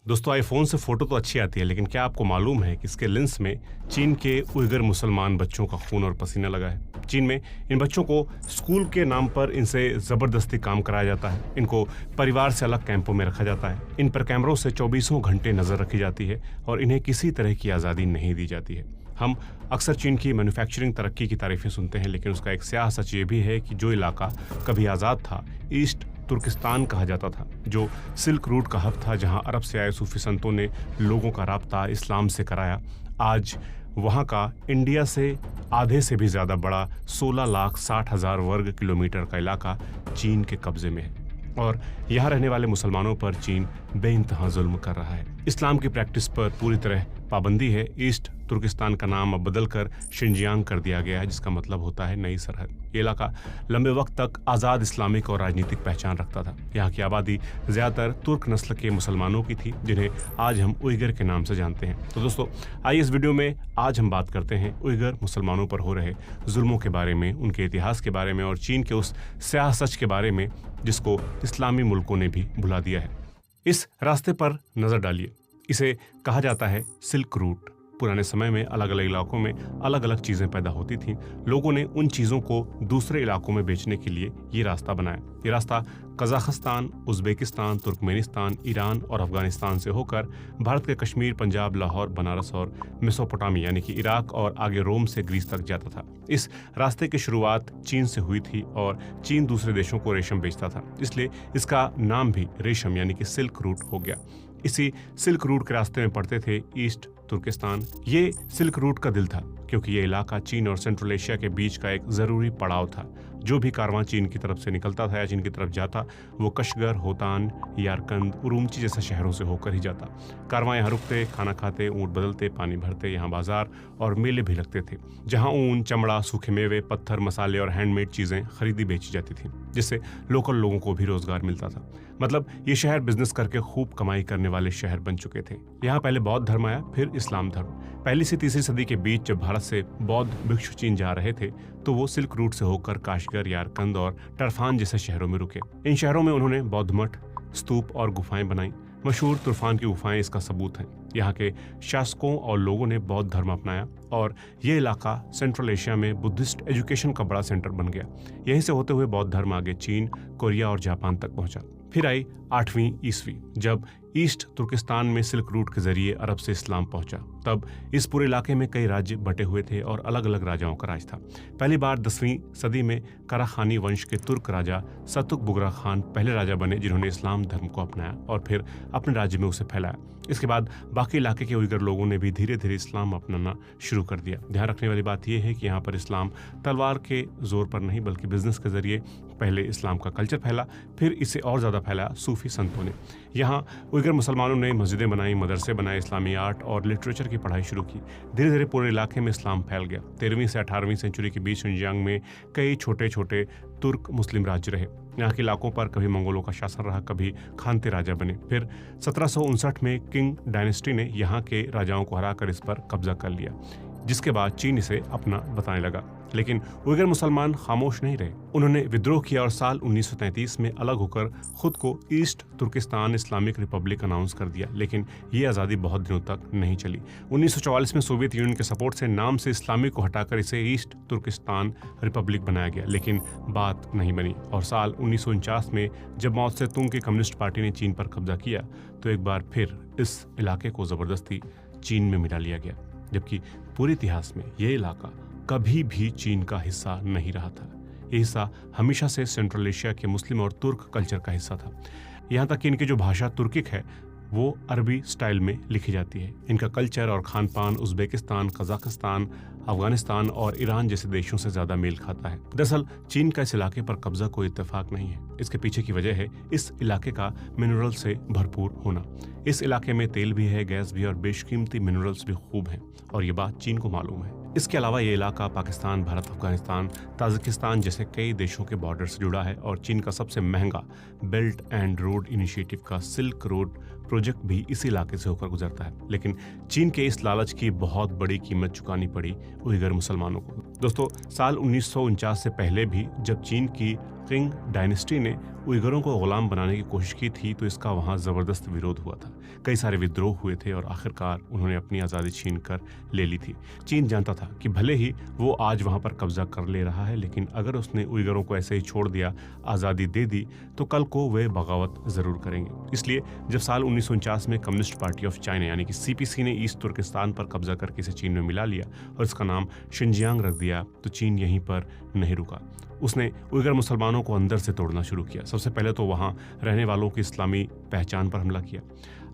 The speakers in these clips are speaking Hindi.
दोस्तों, आईफोन से फोटो तो अच्छी आती है, लेकिन क्या आपको मालूम है कि इसके लेंस में चीन के उइगर मुसलमान बच्चों का खून और पसीना लगा है। चीन में इन बच्चों को स्कूल के नाम पर इनसे ज़बरदस्ती काम कराया जाता है। इनको परिवार से अलग कैंपों में रखा जाता है। इन पर कैमरों से 24 घंटे नज़र रखी जाती है और इन्हें किसी तरह की आज़ादी नहीं दी जाती है। हम अक्सर चीन की मैन्युफैक्चरिंग तरक्की की तारीफें सुनते हैं, लेकिन उसका एक स्याह सच ये भी है कि जो इलाका कभी आज़ाद था, ईस्ट तुर्किस्तान कहा जाता था, जो सिल्क रूट का हब था, जहां अरब से आए सूफी संतों ने लोगों का राब्ता इस्लाम से कराया, आज वहां का इंडिया से आधे से भी ज़्यादा बड़ा 16,60,000 वर्ग किलोमीटर का इलाका चीन के कब्जे में है और यहाँ रहने वाले मुसलमानों पर चीन बेइंतहा जुल्म कर रहा है। इस्लाम की प्रैक्टिस पर पूरी तरह पाबंदी है। ईस्ट तुर्किस्तान का नाम अब बदलकर शिनजियांग कर दिया गया है, जिसका मतलब होता है नई सरहद। ये इलाका लंबे वक्त तक आज़ाद इस्लामिक और राजनीतिक पहचान रखता था। यहाँ की आबादी ज़्यादातर तुर्क नस्ल के मुसलमानों की थी, जिन्हें आज हम उइगर के नाम से जानते हैं। तो दोस्तों, आइए इस वीडियो में आज हम बात करते हैं उइगर मुसलमानों पर हो रहे जुल्मों के बारे में, उनके इतिहास के बारे में और चीन के उस स्याह सच के बारे में जिसको इस्लामी मुल्कों ने भी भुला दिया है। इस रास्ते पर नज़र डालिए। इसे कहा जाता है सिल्क रूट। पुराने समय में अलग अलग इलाकों में अलग अलग चीज़ें पैदा होती थीं। लोगों ने उन चीज़ों को दूसरे इलाकों में बेचने के लिए ये रास्ता बनाया। ये रास्ता कजाकिस्तान, उज़्बेकिस्तान, तुर्कमेनिस्तान, ईरान और अफगानिस्तान से होकर भारत के कश्मीर, पंजाब, लाहौर, बनारस और मेसोपोटामी यानी कि इराक और आगे रोम से ग्रीस तक जाता था। इस रास्ते की शुरुआत चीन से हुई थी और चीन दूसरे देशों को रेशम बेचता था, इसलिए इसका नाम भी रेशम यानी कि सिल्क रूट हो गया। इसी सिल्क रूट के रास्ते में पड़ते थे ईस्ट तुर्किस्तान। ये सिल्क रूट का दिल था, क्योंकि ये इलाका चीन और सेंट्रल एशिया के बीच का एक ज़रूरी पड़ाव था। जो भी कारवां चीन की तरफ से निकलता था या चीन की तरफ जाता, वो कशगर, होतान, यारकंद, उरुमची जैसे शहरों से होकर ही जाता। कारवां यहाँ रुकते, खाना खाते, ऊँट बदलते, पानी भरते। यहाँ बाजार और मेले भी लगते थे, जहाँ ऊन, चमड़ा, सूखे मेवे, पत्थर, मसाले और हैंडमेड चीज़ें खरीदी बेची जाती थी, जिससे लोकल लोगों को भी रोजगार मिलता था। मतलब ये शहर बिजनेस करके खूब कमाई करने वाले शहर बन चुके थे। यहाँ पहले बौद्ध धर्म आया, फिर इस्लाम धर्म। पहली से तीसरी सदी के बीच जब भारत से बौद्ध भिक्षु चीन जा रहे थे, तो वो सिल्क रूट से होकर काशगर, यारकंद और टरफान जैसे शहरों में रुके। इन शहरों में उन्होंने बौद्ध मठ, स्तूप और गुफाएं बनाई। मशहूर तुर्फान की गुफाएं इसका सबूत हैं। यहाँ के शासकों और लोगों ने बौद्ध धर्म अपनाया और ये इलाका सेंट्रल एशिया में बुद्धिस्ट एजुकेशन का बड़ा सेंटर बन गया। यहीं से होते हुए बौद्ध धर्म आगे चीन, कोरिया और जापान तक पहुंचा। फिर आई 8वीं ईस्वी, जब ईस्ट तुर्किस्तान में सिल्क रूट के जरिए अरब से इस्लाम पहुंचा। तब इस पूरे इलाके में कई राज्य बटे हुए थे और अलग अलग राजाओं का राज था। पहली बार 10वीं सदी में कराखानी वंश के तुर्क राजा सतुक बुगरा खान पहले राजा बने, जिन्होंने इस्लाम धर्म को अपनाया और फिर अपने राज्य में उसे फैलाया। इसके बाद बाकी इलाके के उइगर लोगों ने भी धीरे धीरे इस्लाम अपनाना शुरू कर दिया। ध्यान रखने वाली बात यह है कि यहाँ पर इस्लाम तलवार के जोर पर नहीं, बल्कि बिजनेस के जरिए पहले इस्लाम का कल्चर फैला, फिर इसे और ज़्यादा फैलाया सूफी संतों ने। यहाँ उइगर मुसलमानों ने मस्जिदें बनाई, मदरसे बनाए, इस्लामी आर्ट और लिटरेचर की पढ़ाई शुरू की। धीरे धीरे पूरे इलाके में इस्लाम फैल गया। 13वीं से 18वीं सेंचुरी के बीच शिनजियांग में कई छोटे छोटे तुर्क मुस्लिम राज्य रहे। यहाँ के इलाकों पर कभी मंगोलों का शासन रहा, कभी खानते राजा बने। फिर 1759 में किंग डायनेस्टी ने यहाँ के राजाओं को हराकर इस पर कब्जा कर लिया, जिसके बाद चीन इसे अपना बताने लगा। लेकिन उइगर मुसलमान खामोश नहीं रहे। उन्होंने विद्रोह किया और साल 1933 में अलग होकर खुद को East Turkestan Islamic republic announce कर दिया। लेकिन ये आज़ादी बहुत दिनों तक नहीं चली। 1944 में सोवियत यूनियन के सपोर्ट से नाम से इस्लामिक को हटाकर इसे ईस्ट तुर्किस्तान रिपब्लिक बनाया गया, लेकिन बात नहीं बनी। और साल 1949 में जब माओ त्से तुंग की कम्युनिस्ट पार्टी ने चीन पर कब्जा किया, तो एक बार फिर इस इलाके को ज़बरदस्ती चीन में मिला लिया गया, जबकि पूरे इतिहास में ये इलाका कभी भी चीन का हिस्सा नहीं रहा था। ये हिस्सा हमेशा से सेंट्रल एशिया के मुस्लिम और तुर्क कल्चर का हिस्सा था। यहाँ तक कि इनकी जो भाषा तुर्किक है, वो अरबी स्टाइल में लिखी जाती है। इनका कल्चर और खान पान उज़्बेकिस्तान, कजाकिस्तान, अफगानिस्तान और ईरान जैसे देशों से ज़्यादा मेल खाता है। दरअसल चीन का इस इलाके पर कब्जा कोई इत्तेफाक नहीं है। इसके पीछे की वजह है इस इलाके का मिनरल से भरपूर होना। इस इलाके में तेल भी है, गैस भी और बेशकीमती मिनरल्स भी खूब हैं, और ये बात चीन को मालूम है। इसके अलावा ये इलाका पाकिस्तान, भारत, अफगानिस्तान, ताजिकिस्तान जैसे कई देशों के बॉर्डर से जुड़ा है और चीन का सबसे महंगा बेल्ट एंड रोड इनिशिएटिव का सिल्क रोड प्रोजेक्ट भी इसी इलाके से होकर गुजरता है। लेकिन चीन के इस लालच की बहुत बड़ी कीमत चुकानी पड़ी उइगर मुसलमानों को। दोस्तों, साल 1949 से पहले भी जब चीन की किंग डायनेस्टी ने उइगरों को गुलाम बनाने की कोशिश की थी तो इसका वहाँ ज़बरदस्त विरोध हुआ था। कई सारे विद्रोह हुए थे और आखिरकार उन्होंने अपनी आज़ादी छीन कर ले ली थी। चीन जानता था कि भले ही वो आज वहाँ पर कब्जा कर ले रहा है, लेकिन अगर उसने उइगरों को ऐसे ही छोड़ दिया, आज़ादी दे दी, तो कल को वे बगावत ज़रूर करेंगे। इसलिए जब साल 1949 में कम्युनिस्ट पार्टी ऑफ चाइना यानी कि CPC ने ईस्ट तुर्किस्तान पर कब्जा करके इसे चीन में मिला लिया और इसका नाम शिनजियांग रख दिया, तो चीन यहीं पर नहीं रुका। उसने उइगर मुसलमानों को अंदर से तोड़ना शुरू किया। सबसे पहले तो वहाँ रहने वालों की इस्लामी पहचान पर हमला किया।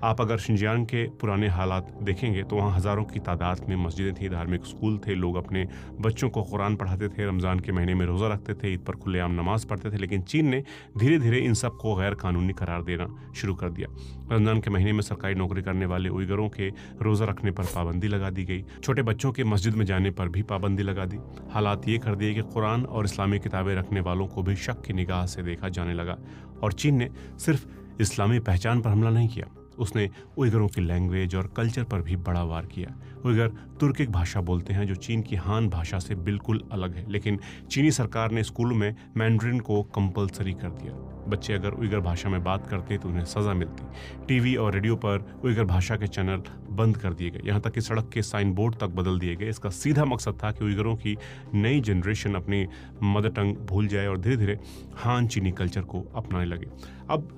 आप अगर शिनजियांग के पुराने हालात देखेंगे तो वहाँ हज़ारों की तादाद में मस्जिदें थी, धार्मिक स्कूल थे, लोग अपने बच्चों को कुरान पढ़ाते थे, रमज़ान के महीने में रोज़ा रखते थे, ईद पर खुलेआम नमाज पढ़ते थे। लेकिन चीन ने धीरे धीरे इन सब को गैर कानूनी करार देना शुरू कर दिया। रमज़ान के महीने में सरकारी नौकरी करने वाले उइगरों के रोज़ा रखने पर पाबंदी लगा दी गई। छोटे बच्चों के मस्जिद में जाने पर भी पाबंदी लगा दी। हालात ये कर दिए कि कुरान और इस्लामी किताबें रखने वालों को भी शक की निगाह से देखा जाने लगा। और चीन ने सिर्फ इस्लामी पहचान पर हमला नहीं किया, उसने उइगरों की लैंग्वेज और कल्चर पर भी बड़ा वार किया। उइगर तुर्किक भाषा बोलते हैं जो चीन की हान भाषा से बिल्कुल अलग है, लेकिन चीनी सरकार ने स्कूलों में मैंड्रिन को कंपलसरी कर दिया। बच्चे अगर उइगर भाषा में बात करते तो उन्हें सज़ा मिलती। टीवी और रेडियो पर उइगर भाषा के चैनल बंद कर दिए गए, यहाँ तक कि सड़क के साइन बोर्ड तक बदल दिए गए। इसका सीधा मकसद था कि उइगरों की नई जनरेशन अपनी मदर टंग भूल जाए और धीरे धीरे हान चीनी कल्चर को अपनाने लगे। अब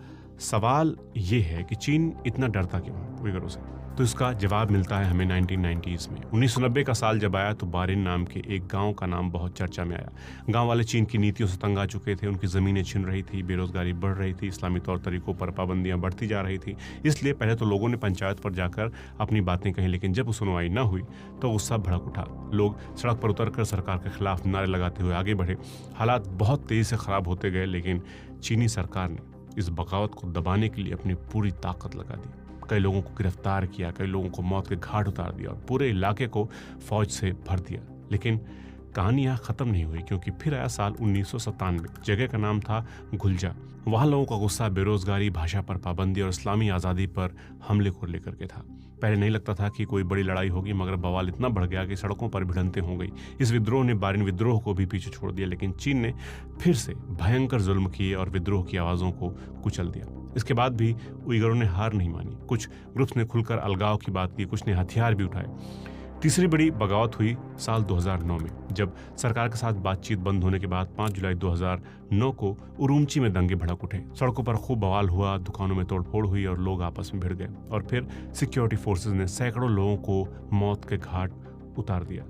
सवाल ये है कि चीन इतना डरता क्यों है उइगरों से? तो इसका जवाब मिलता है हमें 1990s में। 1990 का साल जब आया तो बारिन नाम के एक गांव का नाम बहुत चर्चा में आया। गांव वाले चीन की नीतियों से तंग आ चुके थे, उनकी ज़मीनें छिन रही थी, बेरोजगारी बढ़ रही थी, इस्लामी तौर तरीकों पर पाबंदियां बढ़ती जा रही थी। इसलिए पहले तो लोगों ने पंचायत पर जाकर अपनी बातें कहीं, लेकिन जब सुनवाई न हुई तो गुस्सा भड़क उठा। लोग सड़क पर उतर कर सरकार के खिलाफ नारे लगाते हुए आगे बढ़े। हालात बहुत तेज़ी से ख़राब होते गए, लेकिन चीनी सरकार ने इस बगावत को दबाने के लिए अपनी पूरी ताकत लगा दी। कई लोगों को गिरफ्तार किया, कई लोगों को मौत के घाट उतार दिया और पूरे इलाके को फौज से भर दिया। लेकिन कहानी यहाँ ख़त्म नहीं हुई, क्योंकि फिर आया साल 1997। जगह का नाम था गुलजा। वहाँ लोगों का गुस्सा बेरोजगारी, भाषा पर पाबंदी और इस्लामी आज़ादी पर हमले को लेकर के था। पहले नहीं लगता था कि कोई बड़ी लड़ाई होगी, मगर बवाल इतना बढ़ गया कि सड़कों पर भिड़ंतें हो गई। इस विद्रोह ने बारिन विद्रोह को भी पीछे छोड़ दिया, लेकिन चीन ने फिर से भयंकर जुल्म किए और विद्रोह की आवाज़ों को कुचल दिया। इसके बाद भी उइगरों ने हार नहीं मानी। कुछ ग्रुप्स ने खुलकर अलगाव की बात की, कुछ ने हथियार भी उठाए। तीसरी बड़ी बगावत हुई साल 2009 में, जब सरकार के साथ बातचीत बंद होने के बाद 5 जुलाई 2009 को उरूमची में दंगे भड़क उठे। सड़कों पर खूब बवाल हुआ, दुकानों में तोड़फोड़ हुई और लोग आपस में भिड़ गए। और फिर सिक्योरिटी फोर्सेस ने सैकड़ों लोगों को मौत के घाट उतार दिया।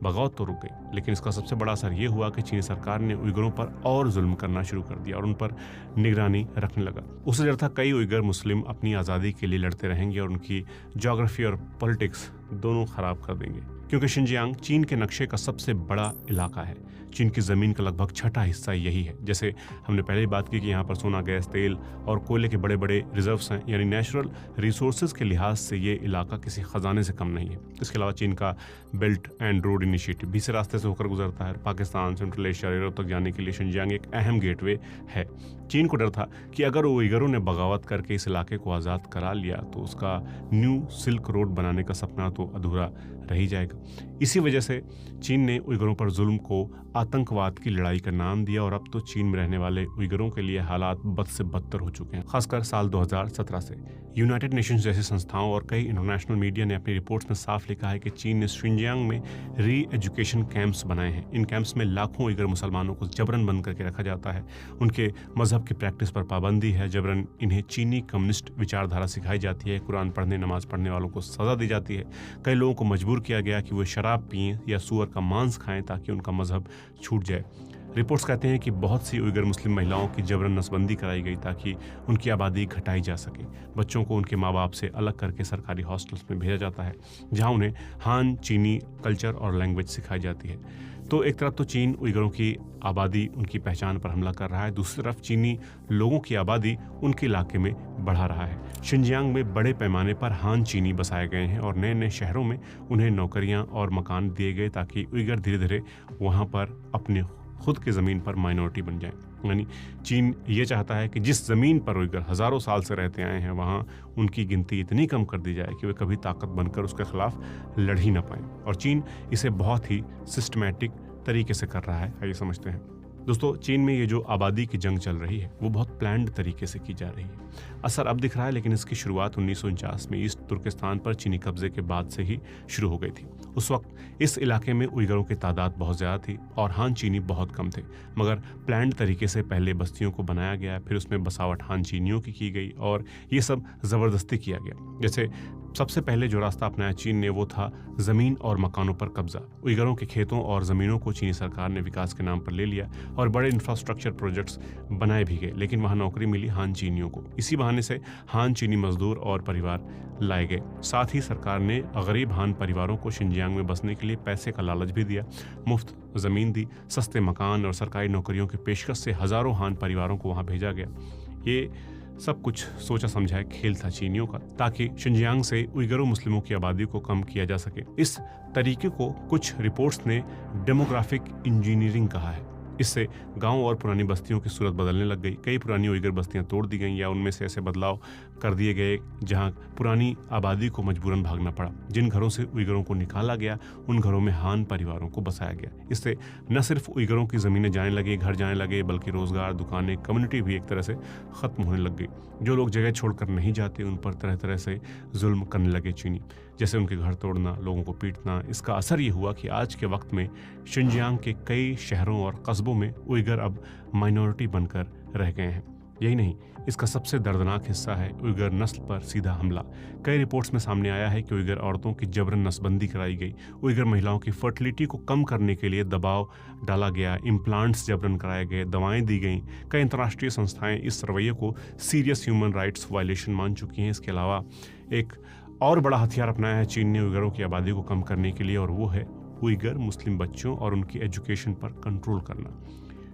बगावत तो रुक गई, लेकिन इसका सबसे बड़ा असर ये हुआ कि चीनी सरकार ने उइगरों पर और जुल्म करना शुरू कर दिया और उन पर निगरानी रखने लगा। उससे डर था कई उइगर मुस्लिम अपनी आज़ादी के लिए लड़ते रहेंगे और उनकी ज्योग्राफी और पॉलिटिक्स दोनों खराब कर देंगे, क्योंकि शिनजियांग चीन के नक्शे का सबसे बड़ा इलाका है। चीन की ज़मीन का लगभग छठा हिस्सा यही है। जैसे हमने पहले ही बात की कि यहाँ पर सोना, गैस, तेल और कोयले के बड़े बड़े रिजर्व्स हैं, यानी नेचुरल रिसोर्सेज के लिहाज से ये इलाका किसी ख़जाने से कम नहीं है। इसके अलावा चीन का बेल्ट एंड रोड इनिशिएटिव भी इस रास्ते से होकर गुजरता है। पाकिस्तान, सेंट्रल एशिया, यूरोप तक जाने के लिए शिनजियांग एक अहम गेटवे है। चीन को डर था कि अगर उइगरों ने बगावत करके इस इलाके को आज़ाद करा लिया तो उसका न्यू सिल्क रोड बनाने का सपना तो अधूरा रह ही जाएगा। इसी वजह से चीन ने उइगरों पर जुल्म को आतंकवाद की लड़ाई का नाम दिया और अब तो चीन में रहने वाले उइगरों के लिए हालात बद से बदतर हो चुके हैं। खासकर साल 2017 से यूनाइटेड नेशंस जैसी संस्थाओं और कई इंटरनेशनल मीडिया ने अपनी रिपोर्ट्स में साफ लिखा है कि चीन ने शिनजियांग में री एजुकेशन कैंप्स बनाए हैं। इन कैंप्स में लाखों उइगर मुसलमानों को जबरन बंद करके रखा जाता है। उनके मजहब की प्रैक्टिस पर पाबंदी है। जबरन इन्हें चीनी कम्युनिस्ट विचारधारा सिखाई जाती है। कुरान पढ़ने, नमाज पढ़ने वालों को सज़ा दी जाती है। कई लोगों को मजबूर किया गया कि वो शराब पिएं या सूअर का मांस खाएं ताकि उनका मजहब छूट जाए। रिपोर्ट्स कहते हैं कि बहुत सी उइगर मुस्लिम महिलाओं की जबरन नसबंदी कराई गई ताकि उनकी आबादी घटाई जा सके। बच्चों को उनके माँ बाप से अलग करके सरकारी हॉस्टल्स में भेजा जाता है, जहाँ उन्हें हान चीनी कल्चर और लैंग्वेज सिखाई जाती है। तो एक तरफ तो चीन उइगरों की आबादी, उनकी पहचान पर हमला कर रहा है, दूसरी तरफ चीनी लोगों की आबादी उनके इलाके में बढ़ा रहा है। शिनजियांग में बड़े पैमाने पर हान चीनी बसाए गए हैं और नए नए शहरों में उन्हें नौकरियां और मकान दिए गए ताकि उइगर धीरे धीरे वहाँ पर अपने खुद की ज़मीन पर माइनॉरिटी बन जाए। यानी चीन ये चाहता है कि जिस ज़मीन पर उइगर हज़ारों साल से रहते आए हैं वहाँ उनकी गिनती इतनी कम कर दी जाए कि वे कभी ताकत बनकर उसके खिलाफ लड़ ही ना पाएं। और चीन इसे बहुत ही सिस्टमैटिक तरीके से कर रहा है, ये समझते हैं। दोस्तों, चीन में ये जो आबादी की जंग चल रही है वो बहुत प्लान्ड तरीके से की जा रही है। असर अब दिख रहा है, लेकिन इसकी शुरुआत 1949 में ईस्ट तुर्किस्तान पर चीनी कब्जे के बाद से ही शुरू हो गई थी। उस वक्त इस इलाके में उइगरों की तादाद बहुत ज़्यादा थी और हान चीनी बहुत कम थे, मगर प्लान्ड तरीके से पहले बस्तियों को बनाया गया, फिर उसमें बसावट हान चीनियों की गई और ये सब ज़बरदस्ती किया गया। जैसे सबसे पहले जो रास्ता अपनाया चीन ने वो था ज़मीन और मकानों पर कब्जा। उइगरों के खेतों और ज़मीनों को चीनी सरकार ने विकास के नाम पर ले लिया और बड़े इंफ्रास्ट्रक्चर प्रोजेक्ट्स बनाए भी गए, लेकिन वहाँ नौकरी मिली हान चीनियों को। इसी बहाने से हान चीनी मजदूर और परिवार लाए गए। साथ ही सरकार ने गरीब हान परिवारों को शिनजियांग में बसने के लिए पैसे का लालच भी दिया, मुफ्त ज़मीन दी, सस्ते मकान और सरकारी नौकरियों की पेशकश से हज़ारों हान परिवारों को वहाँ भेजा गया। ये सब कुछ सोचा समझाया खेल था चीनियों का, ताकि शिनजियांग से उइगरों मुस्लिमों की आबादी को कम किया जा सके। इस तरीके को कुछ रिपोर्ट्स ने डेमोग्राफिक इंजीनियरिंग कहा है। इससे गांव और पुरानी बस्तियों की सूरत बदलने लग गई। कई पुरानी उइगर बस्तियां तोड़ दी गईं या उनमें से ऐसे बदलाव कर दिए गए जहां पुरानी आबादी को मजबूरन भागना पड़ा। जिन घरों से उइगरों को निकाला गया उन घरों में हान परिवारों को बसाया गया। इससे न सिर्फ उइगरों की ज़मीनें जाने लगी, घर जाने लगे, बल्कि रोजगार, दुकानें, कम्युनिटी भी एक तरह से ख़त्म होने लग गई। जो लोग जगह छोड़कर नहीं जाते उन पर तरह तरह से जुल्म करने लगे चीनी, जैसे उनके घर तोड़ना, लोगों को पीटना। इसका असर ये हुआ कि आज के वक्त में शिनजियांग के कई शहरों और कस्बों में उइगर अब माइनॉरिटी बनकर रह गए हैं। यही नहीं, इसका सबसे दर्दनाक हिस्सा है उइगर नस्ल पर सीधा हमला। कई रिपोर्ट्स में सामने आया है कि उइगर औरतों की जबरन नसबंदी कराई गई, उइगर महिलाओं की फर्टिलिटी को कम करने के लिए दबाव डाला गया, इम्प्लांट्स जबरन कराए गए, दवाएं दी गईं। कई अंतर्राष्ट्रीय संस्थाएं इस रवैये को सीरियस ह्यूमन राइट्स वायलेशन मान चुकी हैं। इसके अलावा एक और बड़ा हथियार अपनाया है चीन ने उइगरों की आबादी को कम करने के लिए, और वो है उइगर मुस्लिम बच्चों और उनकी एजुकेशन पर कंट्रोल करना।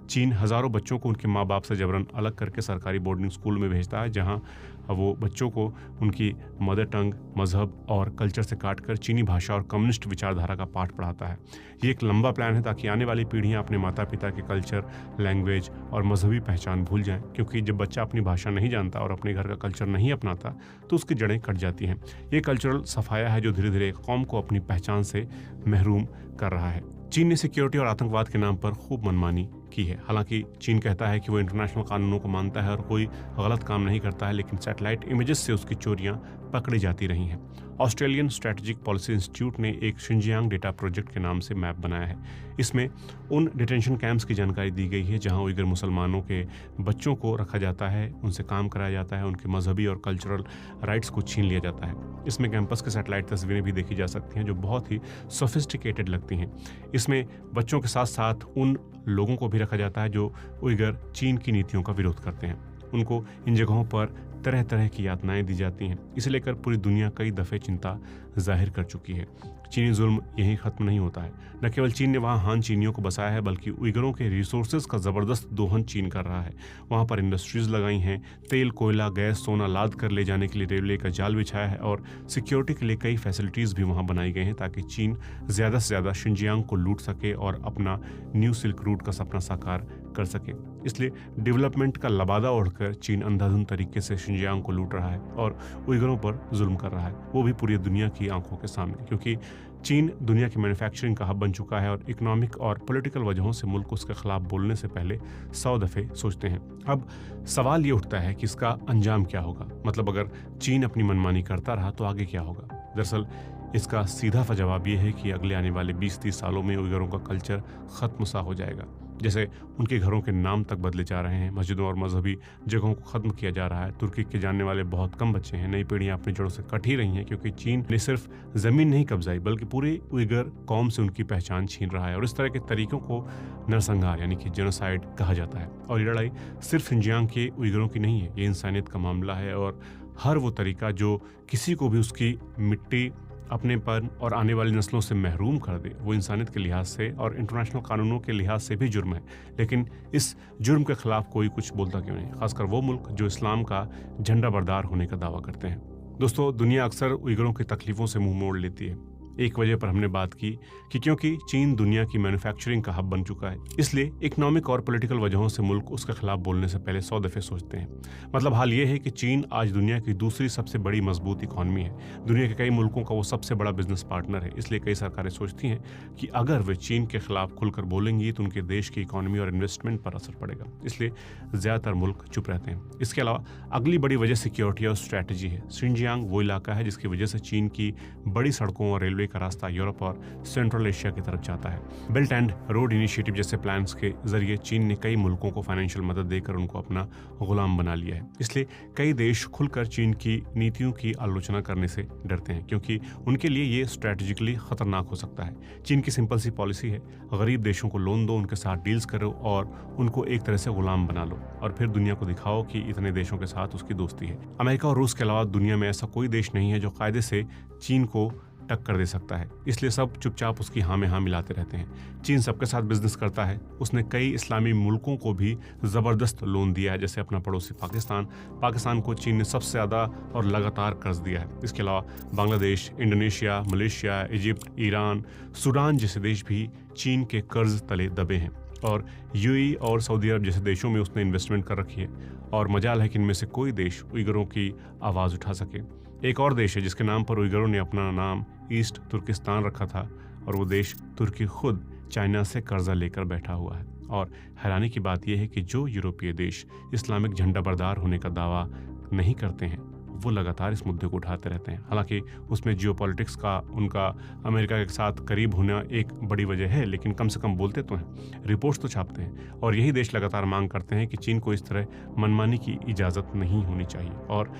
चीन हज़ारों बच्चों को उनके माँ बाप से जबरन अलग करके सरकारी बोर्डिंग स्कूल में भेजता है, जहाँ वो बच्चों को उनकी मदर टंग, मजहब और कल्चर से काटकर चीनी भाषा और कम्युनिस्ट विचारधारा का पाठ पढ़ाता है। ये एक लंबा प्लान है ताकि आने वाली पीढ़ियाँ अपने माता पिता के कल्चर, लैंग्वेज और मजहबी पहचान भूल जाएं, क्योंकि जब बच्चा अपनी भाषा नहीं जानता और अपने घर का कल्चर नहीं अपनाता तो उसकी जड़ें कट जाती हैं। ये कल्चरल सफाया है जो धीरे धीरे कौम को अपनी पहचान से महरूम कर रहा है। चीन ने सिक्योरिटी और आतंकवाद के नाम पर खूब मनमानी की है। हालांकि चीन कहता है कि वो इंटरनेशनल कानूनों को मानता है और कोई गलत काम नहीं करता है, लेकिन सैटेलाइट इमेजेस से उसकी चोरियां पकड़ी जाती रही हैं। ऑस्ट्रेलियन स्ट्रेटेजिक पॉलिसी इंस्टीट्यूट ने एक शिनजियांग डेटा प्रोजेक्ट के नाम से मैप बनाया है। इसमें उन डिटेंशन कैंप्स की जानकारी दी गई है जहां उइगर मुसलमानों के बच्चों को रखा जाता है, उनसे काम कराया जाता है, उनके मजहबी और कल्चरल राइट्स को छीन लिया जाता है। इसमें कैंपस के सैटेलाइट तस्वीरें भी देखी जा सकती हैं जो बहुत ही सोफिस्टिकेटेड लगती हैं। इसमें बच्चों के साथ साथ उन लोगों को भी रखा जाता है जो उइगर चीन की नीतियों का विरोध करते हैं। उनको इन जगहों पर तरह तरह की यातनाएं दी जाती हैं। इसे लेकर पूरी दुनिया कई दफ़े चिंता जाहिर कर चुकी है। चीनी जुल्म यहीं ख़त्म नहीं होता है। न केवल चीन ने वहाँ हान चीनियों को बसाया है, बल्कि उइगरों के रिसोर्सेज का ज़बरदस्त दोहन चीन कर रहा है। वहाँ पर इंडस्ट्रीज़ लगाई हैं, तेल, कोयला, गैस, सोना लाद कर ले जाने के लिए रेलवे का जाल बिछाया है और सिक्योरिटी के लिए कई फैसिलिटीज़ भी वहाँ बनाई गई हैं ताकि चीन ज़्यादा से ज़्यादा शिनजियांग को लूट सके और अपना न्यू सिल्क रूट का सपना साकार कर सके। इसलिए डेवलपमेंट का लबादा ओढ़कर चीन अंधाधुंध तरीके से शिनजियांग को लूट रहा है और उइगरों पर जुल्म कर रहा है, वो भी पूरी दुनिया की आंखों के सामने, क्योंकि चीन दुनिया की मैन्युफैक्चरिंग का हब बन चुका है और इकोनॉमिक और पॉलिटिकल वजहों से मुल्क उसके खिलाफ बोलने से पहले 100 दफ़े सोचते हैं। अब सवाल ये उठता है कि इसका अंजाम क्या होगा। मतलब अगर चीन अपनी मनमानी करता रहा तो आगे क्या होगा। दरअसल इसका सीधा सा जवाब ये है कि अगले आने वाले 20-30 सालों में उइगरों का कल्चर ख़त्म सा हो जाएगा। जैसे उनके घरों के नाम तक बदले जा रहे हैं, मस्जिदों और मजहबी जगहों को ख़त्म किया जा रहा है। तुर्की के जानने वाले बहुत कम बच्चे हैं। नई पीढ़ियाँ अपनी जड़ों से कट ही रही हैं, क्योंकि चीन ने सिर्फ ज़मीन नहीं कब्जाई बल्कि पूरे उइगर कौम से उनकी पहचान छीन रहा है। और इस तरह के तरीक़ों को नरसंहार यानी कि जेनोसाइड कहा जाता है। और ये लड़ाई सिर्फ शिनजियांग के उइगरों की नहीं है, ये इंसानियत का मामला है। और हर वो तरीका जो किसी को भी उसकी मिट्टी, अपनेपन और आने वाली नस्लों से महरूम कर दे, वो इंसानियत के लिहाज से और इंटरनेशनल कानूनों के लिहाज से भी जुर्म है। लेकिन इस जुर्म के खिलाफ कोई कुछ बोलता क्यों नहीं, खासकर वो मुल्क जो इस्लाम का झंडा बरदार होने का दावा करते हैं। दोस्तों, दुनिया अक्सर उइगरों की तकलीफों से मुंह मोड़ लेती है। एक वजह पर हमने बात की कि क्योंकि चीन दुनिया की मैन्युफैक्चरिंग का हब बन चुका है, इसलिए इकोनॉमिक और पॉलिटिकल वजहों से मुल्क उसके खिलाफ बोलने से पहले 100 दफे सोचते हैं। मतलब हाल ये है कि चीन आज दुनिया की दूसरी सबसे बड़ी मजबूत इकॉनमी है, दुनिया के कई मुल्कों का वो सबसे बड़ा बिजनेस पार्टनर है। इसलिए कई सरकारें सोचती हैं कि अगर वे चीन के खिलाफ खुलकर बोलेंगी तो उनके देश की इकॉनमी और इन्वेस्टमेंट पर असर पड़ेगा, इसलिए ज़्यादातर मुल्क चुप रहते हैं। इसके अलावा अगली बड़ी वजह सिक्योरिटी और स्ट्रैटेजी है। शिनजियांग वो इलाका है जिसकी वजह से चीन की बड़ी सड़कों और रेलवे का रास्ता यूरोप और सेंट्रल एशिया की तरफ जाता है। बेल्ट एंड रोड इनिशिएटिव जैसे प्लान्स के जरिए चीन ने कई मुल्कों को फाइनेंशियल मदद देकर उनको अपना गुलाम बना लिया है। इसलिए कई देश खुलकर चीन की नीतियों की आलोचना करने से डरते हैं, क्योंकि उनके लिए ये स्ट्रैटेजिकली खतरनाक हो सकता है। चीन की सिंपल सी पॉलिसी है, गरीब देशों को लोन दो, उनके साथ डील्स करो और उनको एक तरह से गुलाम बना लो और फिर दुनिया को दिखाओ कि इतने देशों के साथ उसकी दोस्ती है। अमेरिका और रूस के अलावा दुनिया में ऐसा कोई देश नहीं है जो कायदे से चीन को टक्कर दे सकता है, इसलिए सब चुपचाप उसकी हाँ में हाँ मिलाते रहते हैं। चीन सबके साथ बिजनेस करता है। उसने कई इस्लामी मुल्कों को भी ज़बरदस्त लोन दिया है, जैसे अपना पड़ोसी पाकिस्तान को चीन ने सबसे ज़्यादा और लगातार कर्ज दिया है। इसके अलावा Bangladesh, Indonesia, Malaysia, Egypt, Iran, Sudan जैसे देश भी चीन के कर्ज तले दबे हैं और यूएई और सऊदी अरब जैसे देशों में उसने इन्वेस्टमेंट कर रखी है और मजाल है कि इनमें से कोई देश उइगरों की आवाज़ उठा सके। एक और देश है जिसके नाम पर उइगरों ने अपना नाम ईस्ट तुर्किस्तान रखा था और वो देश तुर्की खुद चाइना से कर्जा लेकर बैठा हुआ है। और हैरानी की बात यह है कि जो यूरोपीय देश इस्लामिक झंडा बरदार होने का दावा नहीं करते हैं वो लगातार इस मुद्दे को उठाते रहते हैं। हालांकि उसमें जियोपॉलिटिक्स का उनका अमेरिका के साथ करीब होना एक बड़ी वजह है, लेकिन कम से कम बोलते तो हैं, रिपोर्ट्स तो छापते हैं। और यही देश लगातार मांग करते हैं कि चीन को इस तरह मनमानी की इजाज़त नहीं होनी चाहिए और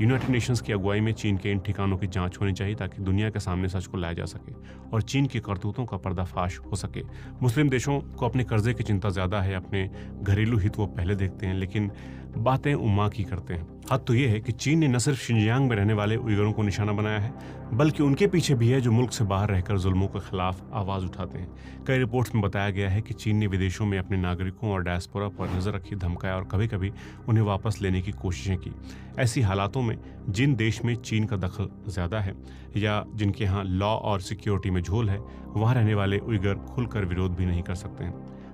यूनाइटेड नेशंस की अगुवाई में चीन के इन ठिकानों की जांच होनी चाहिए ताकि दुनिया के सामने सच को लाया जा सके और चीन की करतूतों का पर्दाफाश हो सके। मुस्लिम देशों को अपने कर्जे की चिंता ज़्यादा है, अपने घरेलू हित वो पहले देखते हैं, लेकिन बातें उम्मा की करते हैं। हद तो ये है कि चीन ने न सिर्फ शिनजियांग में रहने वाले उइगरों को निशाना बनाया है, बल्कि उनके पीछे भी है जो मुल्क से बाहर रहकर जुल्मों के खिलाफ आवाज़ उठाते हैं। कई रिपोर्ट्स में बताया गया है कि चीन ने विदेशों में अपने नागरिकों और डायस्पोरा पर नज़र रखी, धमकाया और कभी कभी उन्हें वापस लेने की कोशिशें की। ऐसी हालातों में जिन देश में चीन का दखल ज़्यादा है या जिनके यहाँ लॉ और सिक्योरिटी में झोल है, वहाँ रहने वाले उइगर खुलकर विरोध भी नहीं कर सकते हैं।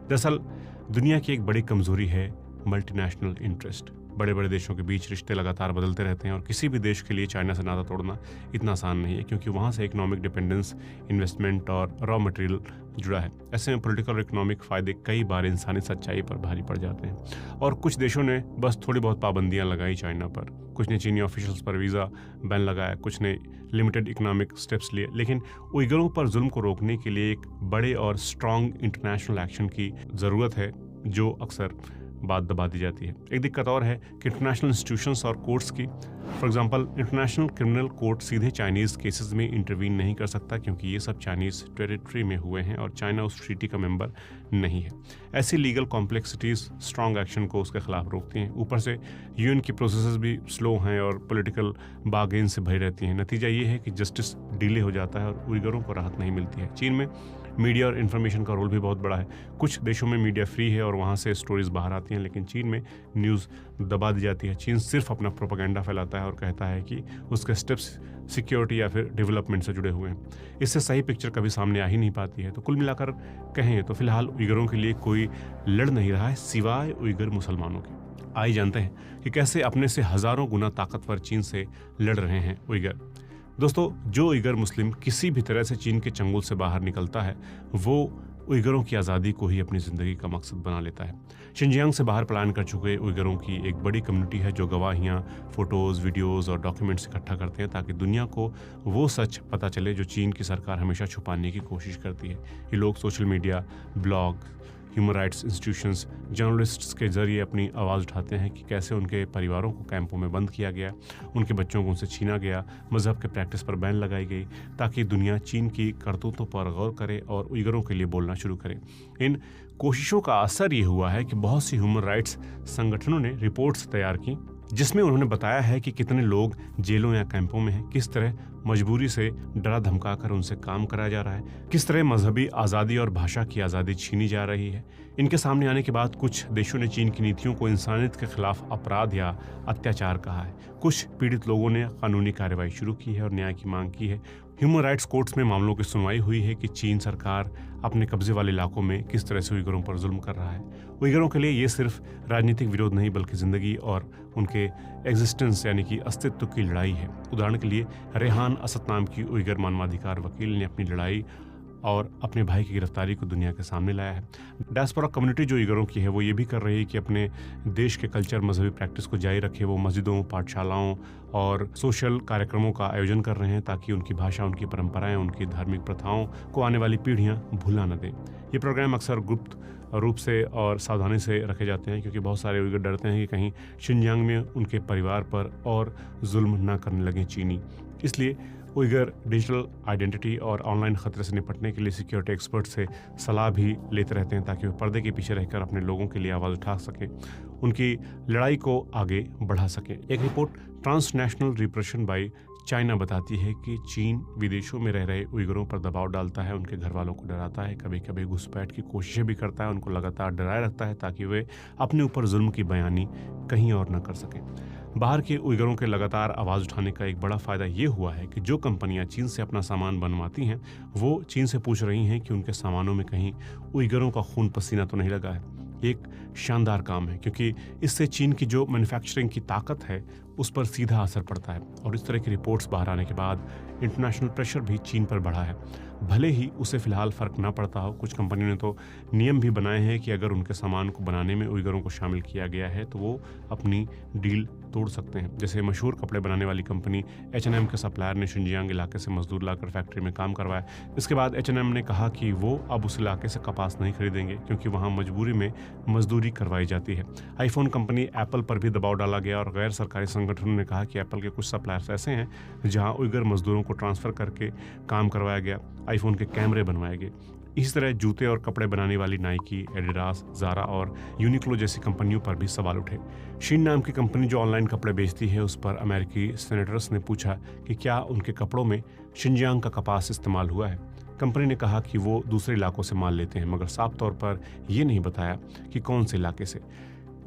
दरअसल दुनिया की एक बड़ी कमजोरी है मल्टीनेशनल इंटरेस्ट। बड़े बड़े देशों के बीच रिश्ते लगातार बदलते रहते हैं और किसी भी देश के लिए चाइना से नाता तोड़ना इतना आसान नहीं है, क्योंकि वहाँ से इकोनॉमिक डिपेंडेंस, इन्वेस्टमेंट और रॉ मटेरियल जुड़ा है। ऐसे में पॉलिटिकल और इकोनॉमिक फ़ायदे कई बार इंसानी सच्चाई पर भारी पड़ जाते हैं और कुछ देशों ने बस थोड़ी बहुत पाबंदियाँ लगाई चाइना पर, कुछ ने चीनी ऑफिशियल्स पर वीज़ा बैन लगाया, कुछ ने लिमिटेड इकोनॉमिक स्टेप्स लिए, लेकिन उइगरों पर जुल्म को रोकने के लिए एक बड़े और स्ट्रॉन्ग इंटरनेशनल एक्शन की ज़रूरत है, जो अक्सर बात दबा दी जाती है। एक दिक्कत और है कि इंटरनेशनल इंस्टीट्यूशंस और कोर्ट्स की, for example international criminal court सीधे चाइनीज़ केसेस में इंटरवीन नहीं कर सकता, क्योंकि ये सब चाइनीज़ टेरिटरी में हुए हैं और चाइना उस ट्रीटी का मेंबर नहीं है। ऐसी लीगल कॉम्प्लेक्सिटीज़ स्ट्रॉन्ग एक्शन को उसके खिलाफ रोकती हैं। ऊपर से यूएन की प्रोसेसेस भी स्लो हैं और पॉलिटिकल बार्गेन से भरी रहती हैं। नतीजा ये है कि जस्टिस डिले हो जाता है और उइगरों को राहत नहीं मिलती है। चीन में मीडिया और इन्फॉर्मेशन का रोल भी बहुत बड़ा है। कुछ देशों में मीडिया फ्री है और वहाँ से स्टोरीज बाहर आती हैं, लेकिन चीन में न्यूज़ दबा दी जाती है। चीन सिर्फ अपना प्रोपेगेंडा फैलाता है और कहता है कि उसके स्टेप्स सिक्योरिटी या फिर डेवलपमेंट से जुड़े हुए हैं। इससे सही पिक्चर कभी सामने आ ही नहीं पाती है। तो कुल मिलाकर कहें तो फिलहाल उइगरों के लिए कोई लड़ नहीं रहा है सिवाय उइगर मुसलमानों के। आइए जानते हैं कि कैसे अपने से हज़ारों गुना ताकतवर चीन से लड़ रहे हैं उइगर। दोस्तों, जो उइगर मुस्लिम किसी भी तरह से चीन के चंगुल से बाहर निकलता है, वो उइगरों की आज़ादी को ही अपनी ज़िंदगी का मकसद बना लेता है। शिनजियांग से बाहर पलायन कर चुके उइगरों की एक बड़ी कम्युनिटी है जो गवाहियाँ, फ़ोटोज़, वीडियोज़ और डॉक्यूमेंट्स इकट्ठा करते हैं ताकि दुनिया को वो सच पता चले जो चीन की सरकार हमेशा छुपाने की कोशिश करती है। ये लोग social media, blog, human rights institutions, journalists के जरिए अपनी आवाज़ उठाते हैं कि कैसे उनके परिवारों को कैंपों में बंद किया गया, उनके बच्चों को उनसे छीना गया, मज़हब के प्रैक्टिस पर बैन लगाई गई, ताकि दुनिया चीन की करतूतों पर गौर करे और उइगरों के लिए बोलना शुरू करे। इन कोशिशों का असर ये हुआ है कि बहुत सी ह्यूमन राइट्स संगठनों ने रिपोर्ट्स तैयार की जिसमें उन्होंने बताया है कि कितने लोग जेलों या कैंपों में हैं, किस तरह मजबूरी से डरा धमकाकर उनसे काम कराया जा रहा है, किस तरह मजहबी आज़ादी और भाषा की आज़ादी छीनी जा रही है। इनके सामने आने के बाद कुछ देशों ने चीन की नीतियों को इंसानियत के खिलाफ अपराध या अत्याचार कहा है। कुछ पीड़ित लोगों ने कानूनी कार्रवाई शुरू की है और न्याय की मांग की है। ह्यूमन राइट्स कोर्ट्स में मामलों की सुनवाई हुई है कि चीन सरकार अपने कब्जे वाले इलाकों में किस तरह से उइगरों पर जुल्म कर रहा है। उइगरों के लिए ये सिर्फ राजनीतिक विरोध नहीं बल्कि ज़िंदगी और उनके एग्जिस्टेंस यानी कि अस्तित्व की लड़ाई है। उदाहरण के लिए रेहान असद नाम की उइगर मानवाधिकार वकील ने अपनी लड़ाई और अपने भाई की गिरफ्तारी को दुनिया के सामने लाया है। डायस्पोरा कम्युनिटी जो उइगरों की है वो ये भी कर रही है कि अपने देश के कल्चर मजहबी प्रैक्टिस को जारी रखे। वो मस्जिदों, पाठशालाओं और सोशल कार्यक्रमों का आयोजन कर रहे हैं ताकि उनकी भाषा, उनकी परंपराएं, उनकी धार्मिक प्रथाओं को आने वाली पीढ़ियां भुला न दें। ये प्रोग्राम अक्सर गुप्त रूप से और सावधानी से रखे जाते हैं क्योंकि बहुत सारे उइगर डरते हैं कि कहीं शिनजियांग में उनके परिवार पर और जुल्म ना करने लगे चीनी। इसलिए उइगर डिजिटल आइडेंटिटी और ऑनलाइन खतरे से निपटने के लिए सिक्योरिटी एक्सपर्ट से सलाह भी लेते रहते हैं ताकि वे पर्दे के पीछे रहकर अपने लोगों के लिए आवाज़ उठा सकें, उनकी लड़ाई को आगे बढ़ा सकें। एक report transnational repression by China बताती है कि चीन विदेशों में रह रहे उइगरों पर दबाव डालता है, उनके घर वालों को डराता है, कभी कभी घुसपैठ की कोशिशें भी करता है, उनको लगातार डराए रखता है ताकि वे अपने ऊपर जुल्म की बयानी कहीं और न कर सकें। बाहर के उइगरों के लगातार आवाज़ उठाने का एक बड़ा फ़ायदा ये हुआ है कि जो कंपनियां चीन से अपना सामान बनवाती हैं वो चीन से पूछ रही हैं कि उनके सामानों में कहीं उइगरों का खून पसीना तो नहीं लगा है। एक शानदार काम है क्योंकि इससे चीन की जो मैन्युफैक्चरिंग की ताकत है उस पर सीधा असर पड़ता है और इस तरह की रिपोर्ट्स बाहर आने के बाद इंटरनेशनल प्रेशर भी चीन पर बढ़ा है। भले ही उसे फिलहाल फ़र्क ना पड़ता हो, कुछ कंपनियों ने तो नियम भी बनाए हैं कि अगर उनके सामान को बनाने में उइगरों को शामिल किया गया है तो वो अपनी डील तोड़ सकते हैं। जैसे मशहूर कपड़े बनाने वाली कंपनी H&M के सप्लायर ने शिनजियांग इलाके से मजदूर लाकर फैक्ट्री में काम करवाया। इसके बाद H&M ने कहा कि वो अब उस इलाके से कपास नहीं खरीदेंगे क्योंकि वहाँ मजबूरी में मजदूरी करवाई जाती है। आईफोन कंपनी एप्पल पर भी दबाव डाला गया और गैर सरकारी संगठनों ने कहा कि एप्पल के कुछ सप्लायर्स ऐसे हैं जहाँ उइगर मजदूरों को ट्रांसफ़र करके काम करवाया गया, आईफोन के कैमरे बनवाए गए। इसी तरह जूते और कपड़े बनाने वाली नाइकी, एडिडास, ज़ारा और यूनिक्लो जैसी कंपनियों पर भी सवाल उठे। शीन नाम की कंपनी जो ऑनलाइन कपड़े बेचती है उस पर अमेरिकी सेनेटर्स ने पूछा कि क्या उनके कपड़ों में शिनजियांग का कपास इस्तेमाल हुआ है। कंपनी ने कहा कि वो दूसरे इलाकों से माल लेते हैं मगर साफ तौर पर यह नहीं बताया कि कौन से इलाके से।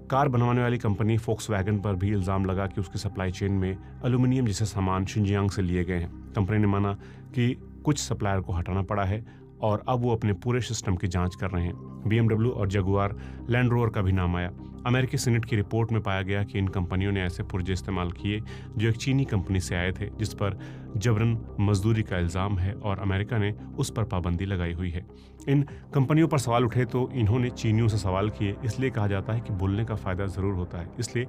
कार बनवाने वाली कंपनी फोक्सवैगन पर भी इल्ज़ाम लगा कि उसकी सप्लाई चेन में एल्यूमिनियम जैसे सामान शिनजियांग से लिए गए हैं। कंपनी ने माना कि कुछ सप्लायर को हटाना पड़ा है और अब वो अपने पूरे सिस्टम की जांच कर रहे हैं। BMW और जगुआर लैंड रोवर का भी नाम आया। अमेरिकी सीनेट की रिपोर्ट में पाया गया कि इन कंपनियों ने ऐसे पुर्जे इस्तेमाल किए जो एक चीनी कंपनी से आए थे जिस पर जबरन मजदूरी का इल्ज़ाम है और अमेरिका ने उस पर पाबंदी लगाई हुई है। इन कंपनियों पर सवाल उठे तो इन्होंने चीनियों से सवाल किए। इसलिए कहा जाता है कि बोलने का फ़ायदा ज़रूर होता है। इसलिए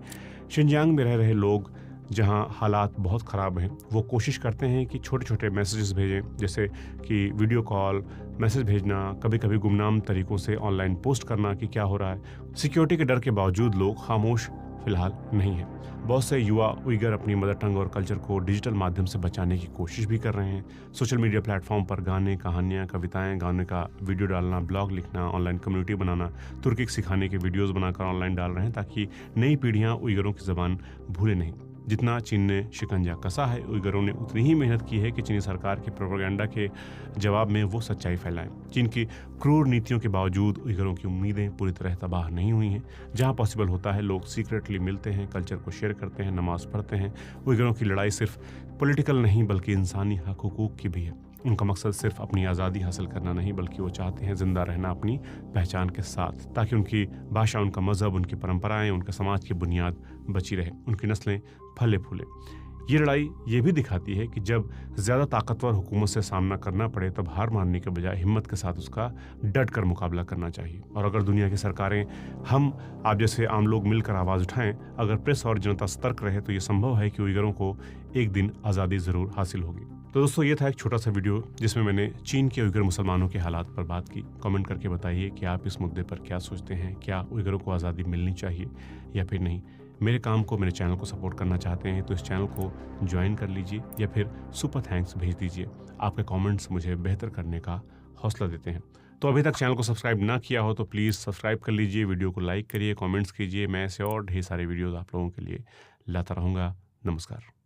शिनजियांग में रह रहे लोग जहां हालात बहुत ख़राब हैं वो कोशिश करते हैं कि छोटे छोटे मैसेजेस भेजें, जैसे कि वीडियो कॉल, मैसेज भेजना, कभी कभी गुमनाम तरीक़ों से ऑनलाइन पोस्ट करना कि क्या हो रहा है। सिक्योरिटी के डर के बावजूद लोग खामोश फिलहाल नहीं हैं। बहुत से युवा उइगर अपनी मदर टंग और कल्चर को डिजिटल माध्यम से बचाने की कोशिश भी कर रहे हैं। सोशल मीडिया प्लेटफॉर्म पर गाने, कहानियाँ, कविताएं गाने का वीडियो डालना, ब्लॉग लिखना, ऑनलाइन कम्युनिटी बनाना, तुर्की सिखाने के वीडियोस बनाकर ऑनलाइन डाल रहे हैं ताकि नई पीढ़ियाँ उइगरों की ज़बान भूले नहीं। जितना चीन ने शिकंजा कसा है उइगरों ने उतनी ही मेहनत की है कि चीनी सरकार के प्रोपेगेंडा के जवाब में वो सच्चाई फैलाएं। चीन की क्रूर नीतियों के बावजूद उइगरों की उम्मीदें पूरी तरह तबाह नहीं हुई हैं। जहां पॉसिबल होता है लोग सीक्रेटली मिलते हैं, कल्चर को शेयर करते हैं, नमाज पढ़ते हैं। उइगरों की लड़ाई सिर्फ पॉलिटिकल नहीं बल्कि इंसानी हक हुकूक की भी है। उनका मकसद सिर्फ अपनी आज़ादी हासिल करना नहीं बल्कि वो चाहते हैं ज़िंदा रहना अपनी पहचान के साथ, ताकि उनकी भाषा, उनका मज़हब, उनकी परंपराएं, उनके समाज की बुनियाद बची रहे, उनकी नस्लें फले फूले। ये लड़ाई ये भी दिखाती है कि जब ज़्यादा ताकतवर हुकूमत से सामना करना पड़े तब हार मानने के बजाय हिम्मत के साथ उसका डट कर मुकाबला करना चाहिए। और अगर दुनिया की सरकारें, हम, आप जैसे आम लोग मिलकर आवाज़ उठाएं, अगर प्रेस और जनता सतर्क रहे तो ये संभव है कि उइगरों को एक दिन आज़ादी ज़रूर हासिल होगी। तो दोस्तों, ये था एक छोटा सा वीडियो जिसमें मैंने चीन के उइगर मुसलमानों के हालात पर बात की। कमेंट करके बताइए कि आप इस मुद्दे पर क्या सोचते हैं। क्या उइगरों को आज़ादी मिलनी चाहिए या फिर नहीं। मेरे काम को, मेरे चैनल को सपोर्ट करना चाहते हैं तो इस चैनल को ज्वाइन कर लीजिए या फिर सुपर थैंक्स भेज दीजिए। आपके कमेंट्स मुझे बेहतर करने का हौसला देते हैं। तो अभी तक चैनल को सब्सक्राइब ना किया हो तो प्लीज़ सब्सक्राइब कर लीजिए, वीडियो को लाइक करिए, कमेंट्स कीजिए। मैं ऐसे और ढेर सारे वीडियोज़ आप लोगों के लिए लाता रहूँगा। नमस्कार।